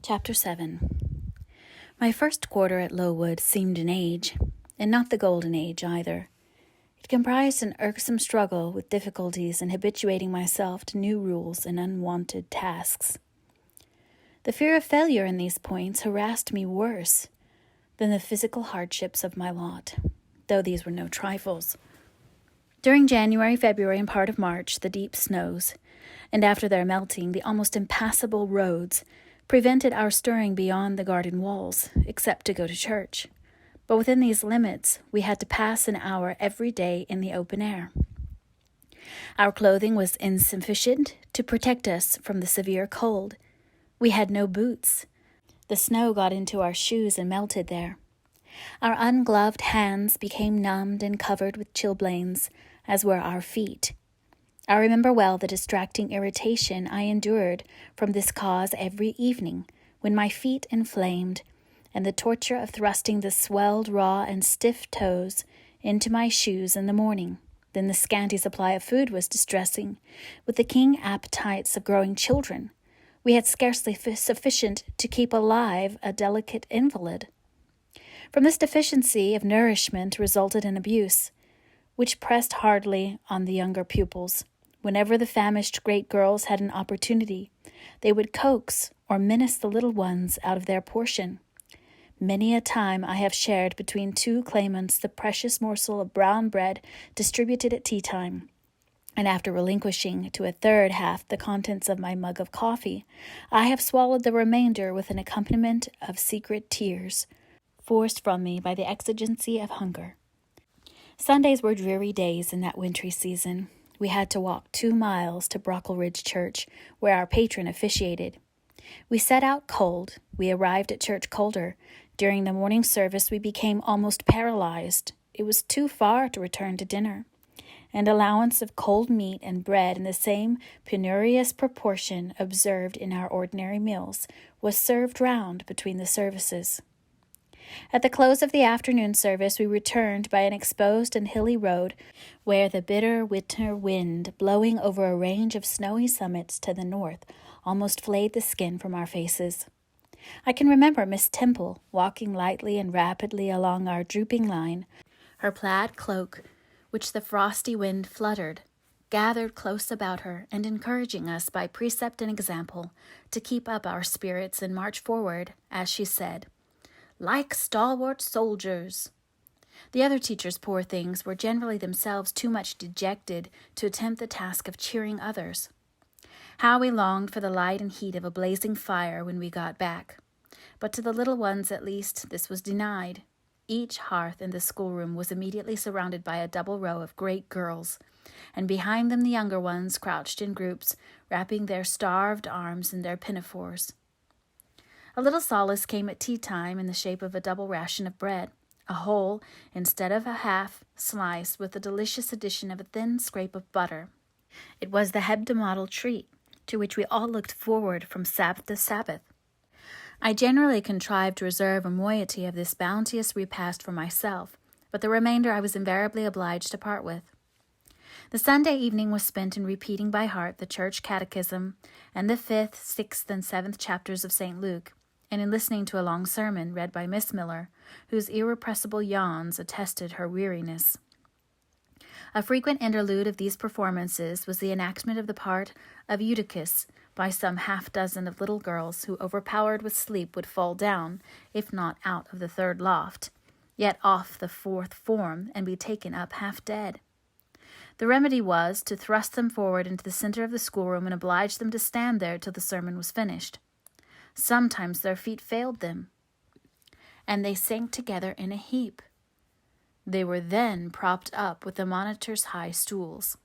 Chapter 7. My first quarter at Lowood seemed an age, and not the golden age either. It comprised an irksome struggle with difficulties in habituating myself to new rules and unwanted tasks. The fear of failure in these points harassed me worse than the physical hardships of my lot, though these were no trifles. During January, February, and part of March, the deep snows, and after their melting, the almost impassable roads, prevented our stirring beyond the garden walls, except to go to church. But within these limits, we had to pass an hour every day in the open air. Our clothing was insufficient to protect us from the severe cold. We had no boots. The snow got into our shoes and melted there. Our ungloved hands became numbed and covered with chilblains, as were our feet. I remember well the distracting irritation I endured from this cause every evening, when my feet inflamed, and the torture of thrusting the swelled, raw, and stiff toes into my shoes in the morning. Then the scanty supply of food was distressing. With the keen appetites of growing children, we had scarcely sufficient to keep alive a delicate invalid. From this deficiency of nourishment resulted an abuse, which pressed hardly on the younger pupils. Whenever the famished great girls had an opportunity, they would coax or menace the little ones out of their portion. Many a time I have shared between two claimants the precious morsel of brown bread distributed at tea time, and after relinquishing to a third half the contents of my mug of coffee, I have swallowed the remainder with an accompaniment of secret tears, forced from me by the exigency of hunger. Sundays were dreary days in that wintry season. We had to walk 2 miles to Brocklehurst church, where our patron officiated. We set out cold. We arrived at church colder. During the morning service, we became almost paralyzed. It was too far to return to dinner. An allowance of cold meat and bread in the same penurious proportion observed in our ordinary meals was served round between the services. At the close of the afternoon service, we returned by an exposed and hilly road where the bitter winter wind, blowing over a range of snowy summits to the north, almost flayed the skin from our faces. I can remember Miss Temple walking lightly and rapidly along our drooping line, her plaid cloak, which the frosty wind fluttered, gathered close about her, and encouraging us by precept and example to keep up our spirits and march forward, as she said, "Like stalwart soldiers." The other teachers, poor things, were generally themselves too much dejected to attempt the task of cheering others. How we longed for the light and heat of a blazing fire when we got back. But to the little ones, at least, this was denied. Each hearth in the schoolroom was immediately surrounded by a double row of great girls, and behind them the younger ones crouched in groups, wrapping their starved arms in their pinafores. A little solace came at tea time in the shape of a double ration of bread, a whole instead of a half slice, with a delicious addition of a thin scrape of butter. It was the hebdomadal treat to which we all looked forward from Sabbath to Sabbath. I generally contrived to reserve a moiety of this bounteous repast for myself, but the remainder I was invariably obliged to part with. The Sunday evening was spent in repeating by heart the church catechism and the 5th, 6th, and 7th chapters of St. Luke, and in listening to a long sermon read by Miss Miller, whose irrepressible yawns attested her weariness. A frequent interlude of these performances was the enactment of the part of Eutychus by some half-dozen of little girls who, overpowered with sleep, would fall down, if not out of the 3rd loft, yet off the 4th form, and be taken up half dead. The remedy was to thrust them forward into the center of the schoolroom and oblige them to stand there till the sermon was finished. Sometimes their feet failed them, and they sank together in a heap. They were then propped up with the monitor's high stools.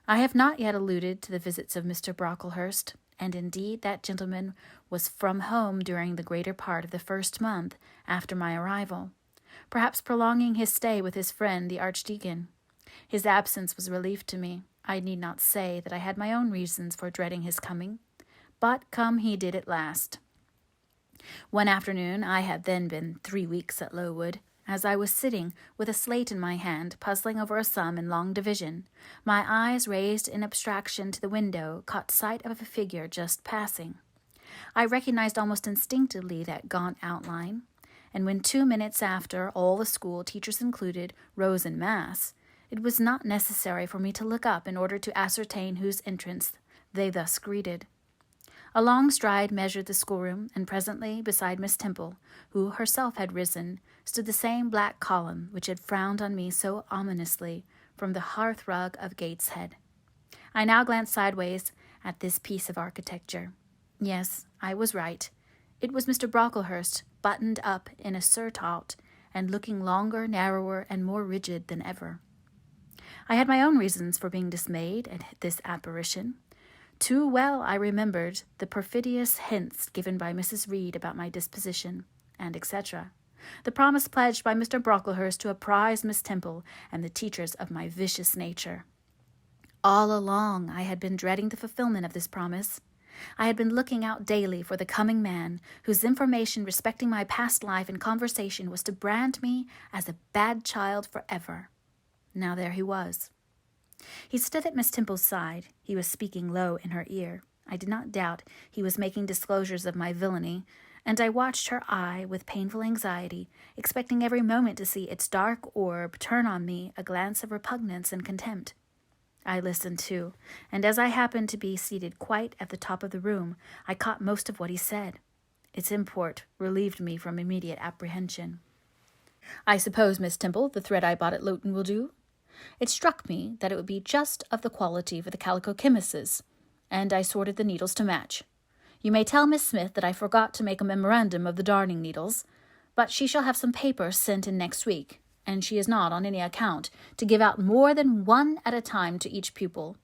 I have not yet alluded to the visits of Mr. Brocklehurst, and indeed that gentleman was from home during the greater part of the first month after my arrival, perhaps prolonging his stay with his friend the Archdeacon. His absence was relief to me. I need not say that I had my own reasons for dreading his coming, but come he did at last. One afternoon, I had then been 3 weeks at Lowood, as I was sitting with a slate in my hand, puzzling over a sum in long division, my eyes raised in abstraction to the window caught sight of a figure just passing. I recognized almost instinctively that gaunt outline, and when 2 minutes after, all the school, teachers included, rose en masse, it was not necessary for me to look up in order to ascertain whose entrance they thus greeted. A long stride measured the schoolroom, and presently, beside Miss Temple, who herself had risen, stood the same black column which had frowned on me so ominously from the hearth-rug of Gateshead. I now glanced sideways at this piece of architecture. Yes, I was right. It was Mr. Brocklehurst, buttoned up in a surtout, and looking longer, narrower, and more rigid than ever. I had my own reasons for being dismayed at this apparition. Too well I remembered the perfidious hints given by Mrs. Reed about my disposition, and etc. The promise pledged by Mr. Brocklehurst to apprise Miss Temple and the teachers of my vicious nature. All along I had been dreading the fulfillment of this promise. I had been looking out daily for the coming man, whose information respecting my past life and conversation was to brand me as a bad child forever. Now there he was. He stood at Miss Temple's side. He was speaking low in her ear. I did not doubt he was making disclosures of my villainy, and I watched her eye with painful anxiety, expecting every moment to see its dark orb turn on me a glance of repugnance and contempt. I listened too, and as I happened to be seated quite at the top of the room, I caught most of what he said. Its import relieved me from immediate apprehension. "I suppose, Miss Temple, the thread I bought at Loughton will do?" It struck me that it would be just of the quality for the calico chemist's, and I sorted the needles to match. "You may tell Miss Smith that I forgot to make a memorandum of the darning needles, but she shall have some paper sent in next week, and she is not, on any account, to give out more than one at a time to each pupil.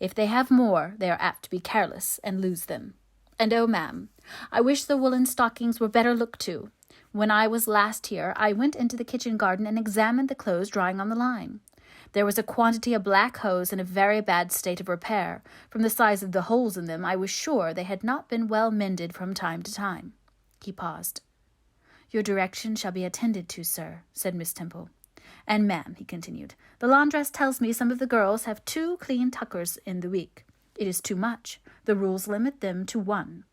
If they have more, they are apt to be careless and lose them. And oh, ma'am, I wish the woolen stockings were better looked to. When I was last here, I went into the kitchen garden and examined the clothes drying on the line. There was a quantity of black hose in a very bad state of repair. From the size of the holes in them, I was sure they had not been well mended from time to time." He paused. "Your direction shall be attended to, sir," said Miss Temple. "And, ma'am," he continued, "the laundress tells me some of the girls have 2 clean tuckers in the week. It is too much. The rules limit them to 1.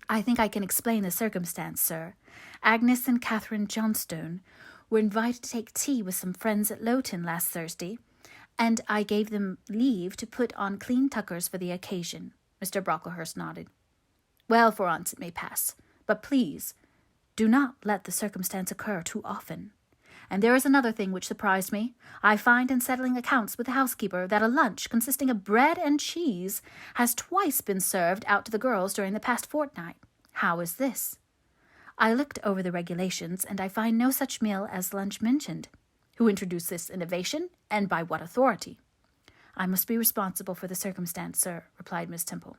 I think I can explain the circumstance, sir. Agnes and Catherine Johnstone were invited to take tea with some friends at Lowton last Thursday, and I gave them leave to put on clean tuckers for the occasion." Mr. Brocklehurst nodded. "Well, for once it may pass. But please, do not let the circumstance occur too often. And there is another thing which surprised me. I find in settling accounts with the housekeeper that a lunch consisting of bread and cheese has twice been served out to the girls during the past fortnight. How is this? I looked over the regulations, and I find no such meal as lunch mentioned. Who introduced this innovation, and by what authority?" "I must be responsible for the circumstance, sir," replied Miss Temple.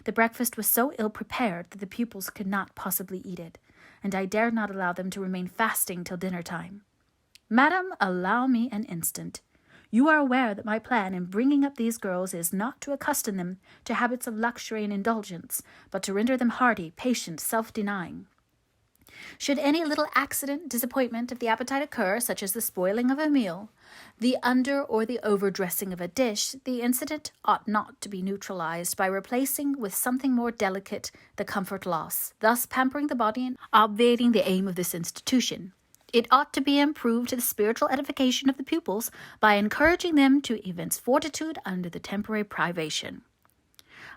"The breakfast was so ill prepared that the pupils could not possibly eat it, and I dared not allow them to remain fasting till dinner time. Madam, allow me an instant. You are aware that my plan in bringing up these girls is not to accustom them to habits of luxury and indulgence, but to render them hardy, patient, self-denying. Should any little accident, disappointment of the appetite occur, such as the spoiling of a meal, the under or the overdressing of a dish, the incident ought not to be neutralized by replacing with something more delicate the comfort lost, thus pampering the body and obviating the aim of this institution. It ought to be improved to the spiritual edification of the pupils by encouraging them to evince fortitude under the temporary privation.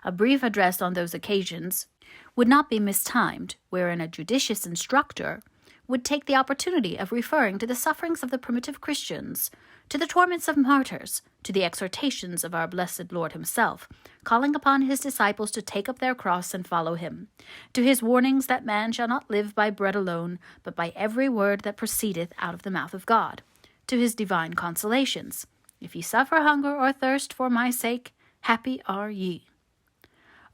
A brief address on those occasions would not be mistimed, wherein a judicious instructor would take the opportunity of referring to the sufferings of the primitive Christians, to the torments of martyrs, to the exhortations of our blessed Lord himself, calling upon his disciples to take up their cross and follow him, to his warnings that man shall not live by bread alone, but by every word that proceedeth out of the mouth of God, to his divine consolations. If ye suffer hunger or thirst for my sake, happy are ye.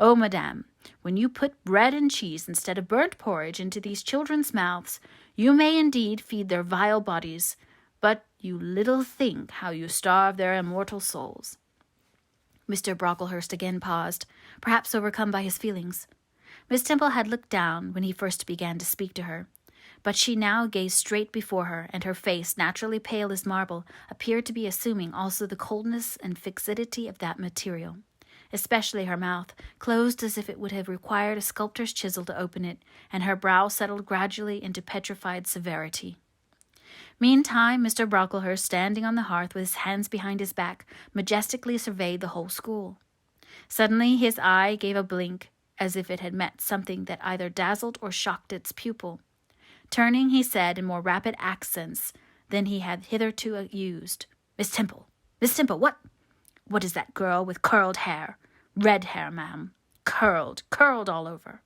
Oh, madame, when you put bread and cheese instead of burnt porridge into these children's mouths, you may indeed feed their vile bodies, but you little think how you starve their immortal souls." Mr. Brocklehurst again paused, perhaps overcome by his feelings. Miss Temple had looked down when he first began to speak to her, but she now gazed straight before her, and her face, naturally pale as marble, appeared to be assuming also the coldness and fixity of that material. especially her mouth, closed as if it would have required a sculptor's chisel to open it, and her brow settled gradually into petrified severity. Meantime, Mr. Brocklehurst, standing on the hearth with his hands behind his back, majestically surveyed the whole school. Suddenly his eye gave a blink, as if it had met something that either dazzled or shocked its pupil. Turning, he said in more rapid accents than he had hitherto used, Miss Temple, what is that girl with curled hair? Red hair, ma'am. Curled all over."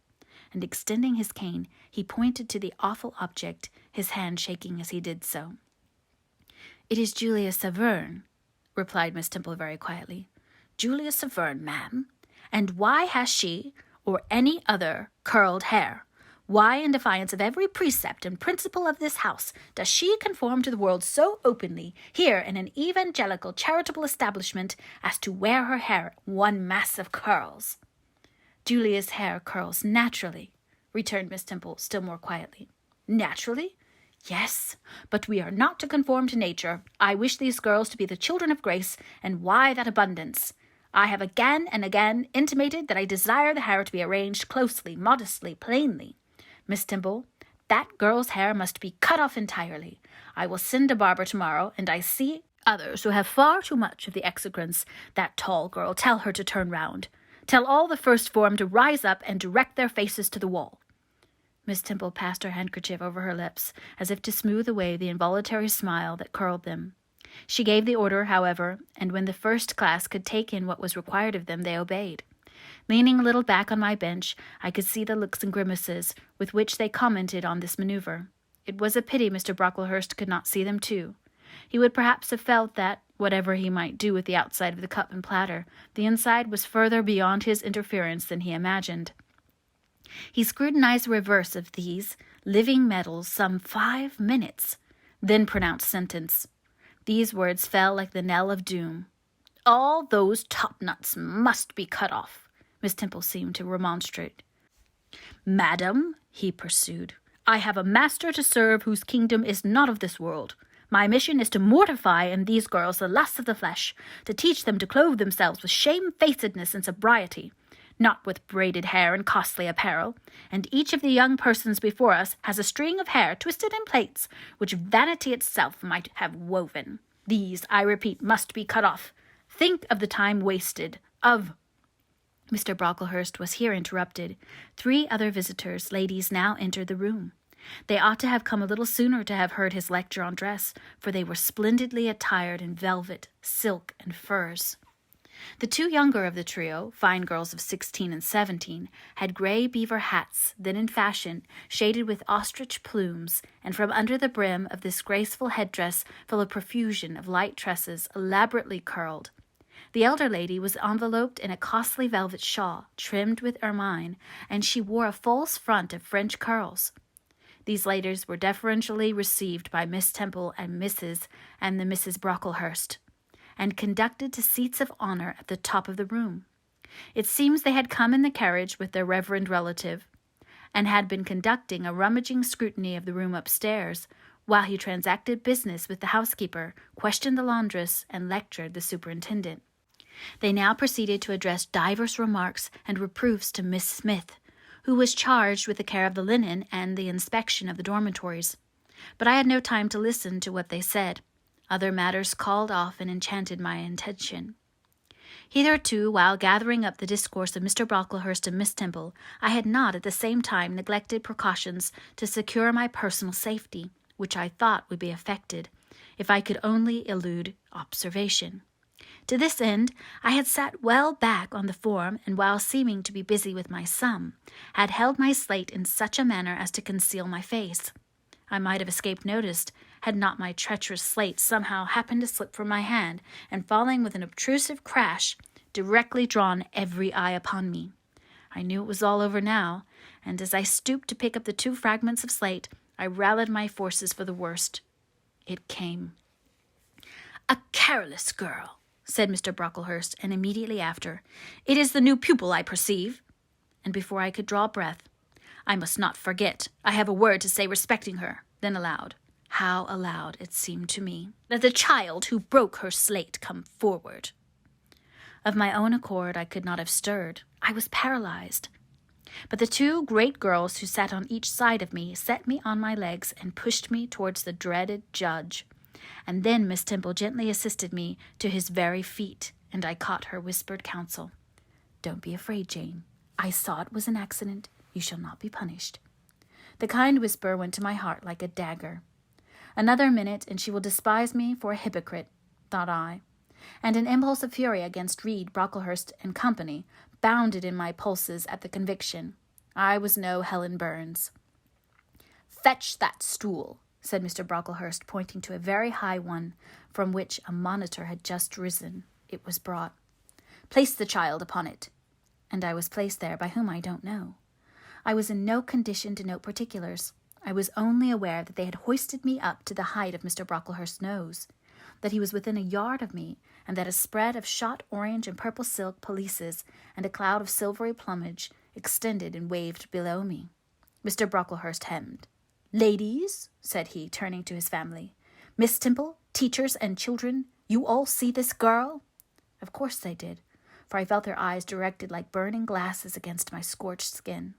And extending his cane, he pointed to the awful object, his hand shaking as he did so. "It is Julia Severn," replied Miss Temple very quietly. "Julia Severn, ma'am? And why has she, or any other, curled hair? Why, in defiance of every precept and principle of this house, does she conform to the world so openly, here in an evangelical charitable establishment, as to wear her hair one mass of curls?" "Julia's hair curls naturally," returned Miss Temple, still more quietly. "Naturally? Yes, but we are not to conform to nature. I wish these girls to be the children of grace, and why that abundance? I have again and again intimated that I desire the hair to be arranged closely, modestly, plainly. Miss Temple, that girl's hair must be cut off entirely. I will send a barber tomorrow, and I see others who have far too much of the execrance. That tall girl, tell her to turn round. Tell all the first form to rise up and direct their faces to the wall." Miss Temple passed her handkerchief over her lips, as if to smooth away the involuntary smile that curled them. She gave the order, however, and when the first class could take in what was required of them, they obeyed. Leaning a little back on my bench, I could see the looks and grimaces with which they commented on this maneuver. It was a pity Mr. Brocklehurst could not see them too. He would perhaps have felt that, whatever he might do with the outside of the cup and platter, the inside was further beyond his interference than he imagined. He scrutinized the reverse of these living medals some 5 minutes, then pronounced sentence. These words fell like the knell of doom. "All those top-nuts must be cut off," Miss Temple seemed to remonstrate. "Madam," he pursued, "I have a master to serve whose kingdom is not of this world. My mission is to mortify in these girls the lusts of the flesh, to teach them to clothe themselves with shamefacedness and sobriety, not with braided hair and costly apparel, and each of the young persons before us has a string of hair twisted in plaits, which vanity itself might have woven. These, I repeat, must be cut off. Think of the time wasted, of—" Mr. Brocklehurst was here interrupted. 3 other visitors, ladies, now entered the room. They ought to have come a little sooner to have heard his lecture on dress, for they were splendidly attired in velvet, silk, and furs. The 2 younger of the trio, fine girls of 16 and 17, had gray beaver hats, then in fashion, shaded with ostrich plumes, and from under the brim of this graceful headdress fell a profusion of light tresses elaborately curled. The elder lady was enveloped in a costly velvet shawl, trimmed with ermine, and she wore a false front of French curls. These ladies were deferentially received by Miss Temple and the Mrs. Brocklehurst, and conducted to seats of honor at the top of the room. It seems they had come in the carriage with their reverend relative, and had been conducting a rummaging scrutiny of the room upstairs, while he transacted business with the housekeeper, questioned the laundress, and lectured the superintendent. They now proceeded to address divers remarks and reproofs to Miss Smith, who was charged with the care of the linen and the inspection of the dormitories. But I had no time to listen to what they said. Other matters called off and enchanted my attention. Hitherto, while gathering up the discourse of Mr. Brocklehurst and Miss Temple, I had not at the same time neglected precautions to secure my personal safety, which I thought would be effected, if I could only elude observation. To this end, I had sat well back on the form, and while seeming to be busy with my sum, had held my slate in such a manner as to conceal my face. I might have escaped notice, had not my treacherous slate somehow happened to slip from my hand, and falling with an obtrusive crash, directly drawn every eye upon me. I knew it was all over now, and as I stooped to pick up the 2 fragments of slate, I rallied my forces for the worst. It came. "A careless girl," said Mr. Brocklehurst, and immediately after, "It is the new pupil, I perceive." And before I could draw breath, "I must not forget, I have a word to say respecting her." Then aloud, how aloud it seemed to me, "Let the child who broke her slate come forward." Of my own accord, I could not have stirred. I was paralyzed. But the two great girls who sat on each side of me set me on my legs and pushed me towards the dreaded judge. And then Miss Temple gently assisted me to his very feet, and I caught her whispered counsel. "Don't be afraid, Jane. I saw it was an accident. You shall not be punished." The kind whisper went to my heart like a dagger. Another minute, and she will despise me for a hypocrite, thought I, and an impulse of fury against Reed, Brocklehurst, and company bounded in my pulses at the conviction. I was no Helen Burns. "Fetch that stool," said Mr. Brocklehurst, pointing to a very high one from which a monitor had just risen. It was brought. "Place the child upon it." And I was placed there, by whom I don't know. I was in no condition to note particulars. I was only aware that they had hoisted me up to the height of Mr. Brocklehurst's nose, that he was within a yard of me, and that a spread of shot orange and purple silk pelisses and a cloud of silvery plumage extended and waved below me. Mr. Brocklehurst hemmed. "Ladies," said he, turning to his family, "Miss Temple, teachers and children, you all see this girl?" Of course they did, for I felt their eyes directed like burning glasses against my scorched skin.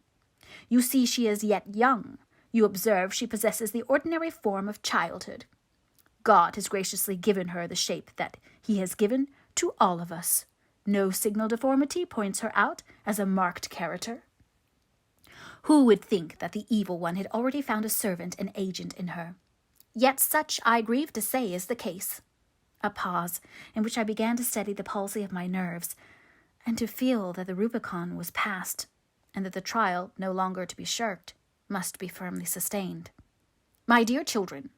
"You see she is yet young. You observe she possesses the ordinary form of childhood. God has graciously given her the shape that he has given to all of us. No signal deformity points her out as a marked character. Who would think that the evil one had already found a servant and agent in her? Yet such, I grieve to say, is the case." A pause, in which I began to steady the palsy of my nerves, and to feel that the Rubicon was passed, and that the trial, no longer to be shirked, must be firmly sustained. "My dear children,"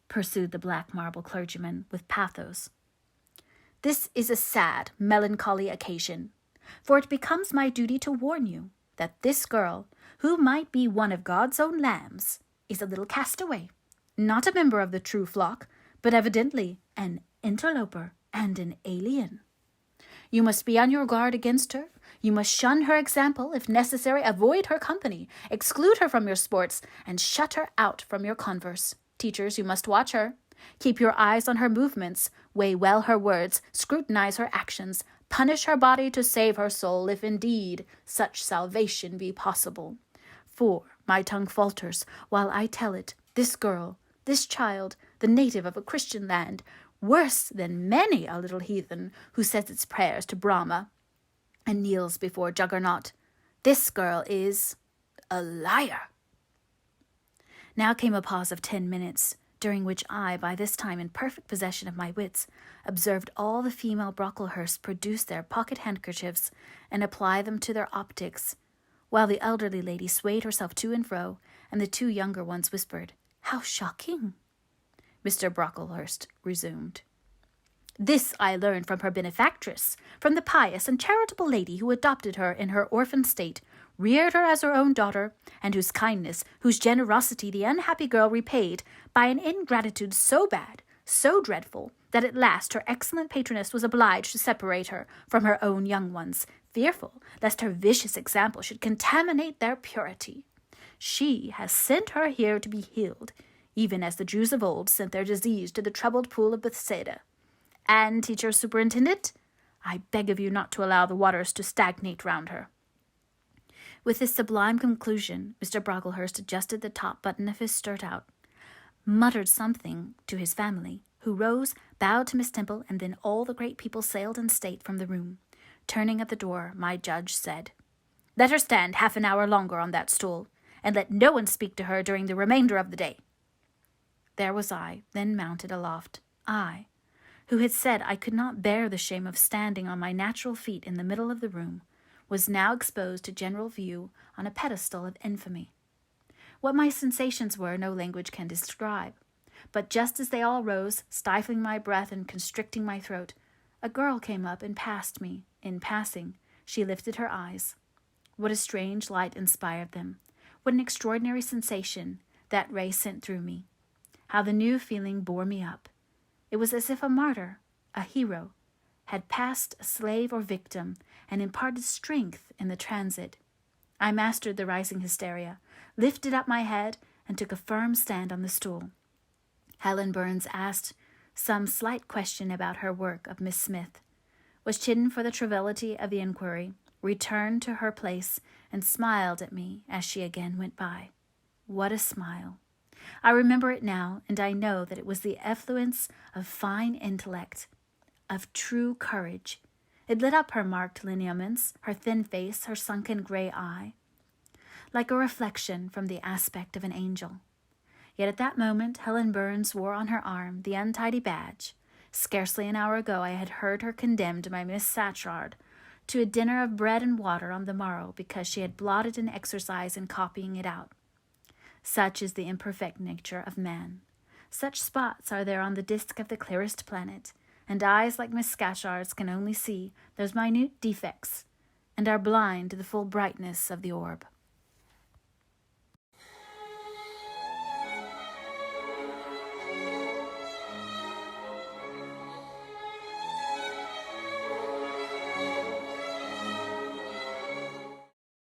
pursued the black marble clergyman with pathos, "this is a sad, melancholy occasion, for it becomes my duty to warn you that this girl, who might be one of God's own lambs, is a little castaway, not a member of the true flock, but evidently an interloper and an alien. You must be on your guard against her. You must shun her example, if necessary, avoid her company, exclude her from your sports, and shut her out from your converse. Teachers, you must watch her. Keep your eyes on her movements, weigh well her words, scrutinize her actions, punish her body to save her soul, if indeed such salvation be possible. For my tongue falters while I tell it, this girl, this child, the native of a Christian land, worse than many a little heathen who says its prayers to Brahma and kneels before Juggernaut, this girl is a liar." Now came a pause of 10 minutes, during which I, by this time in perfect possession of my wits, observed all the female Brocklehursts produce their pocket handkerchiefs and apply them to their optics, while the elderly lady swayed herself to and fro, and the two younger ones whispered, "How shocking!" Mr. Brocklehurst resumed. "This I learned from her benefactress, from the pious and charitable lady who adopted her in her orphan state, reared her as her own daughter, and whose kindness, whose generosity the unhappy girl repaid by an ingratitude so bad, so dreadful, that at last her excellent patroness was obliged to separate her from her own young ones, fearful lest her vicious example should contaminate their purity. She has sent her here to be healed, even as the Jews of old sent their disease to the troubled pool of Bethsaida. And, teacher superintendent, I beg of you not to allow the waters to stagnate round her." With this sublime conclusion, Mr. Brocklehurst adjusted the top button of his skirt-out, muttered something to his family, who rose, bowed to Miss Temple, and then all the great people sailed in state from the room. Turning at the door, my judge said, "Let her stand half an hour longer on that stool, and let no one speak to her during the remainder of the day." There was I, then mounted aloft, I, who had said I could not bear the shame of standing on my natural feet in the middle of the room, was now exposed to general view on a pedestal of infamy. What my sensations were, no language can describe. But just as they all rose, stifling my breath and constricting my throat, a girl came up and passed me. In passing, she lifted her eyes. What a strange light inspired them! What an extraordinary sensation that ray sent through me! How the new feeling bore me up! It was as if a martyr, a hero, had passed a slave or victim and imparted strength in the transit. I mastered the rising hysteria, lifted up my head, and took a firm stand on the stool. Helen Burns asked some slight question about her work of Miss Smith, was chidden for the triviality of the inquiry, returned to her place, and smiled at me as she again went by. What a smile! I remember it now, and I know that it was the effluence of fine intellect, of true courage. It lit up her marked lineaments, her thin face, her sunken gray eye, like a reflection from the aspect of an angel. Yet at that moment Helen Burns wore on her arm the untidy badge. Scarcely an hour ago I had heard her condemned by Miss Satchard to a dinner of bread and water on the morrow because she had blotted an exercise in copying it out. Such is the imperfect nature of man. Such spots are there on the disk of the clearest planet, and eyes like Miss Scatchard's can only see those minute defects, and are blind to the full brightness of the orb.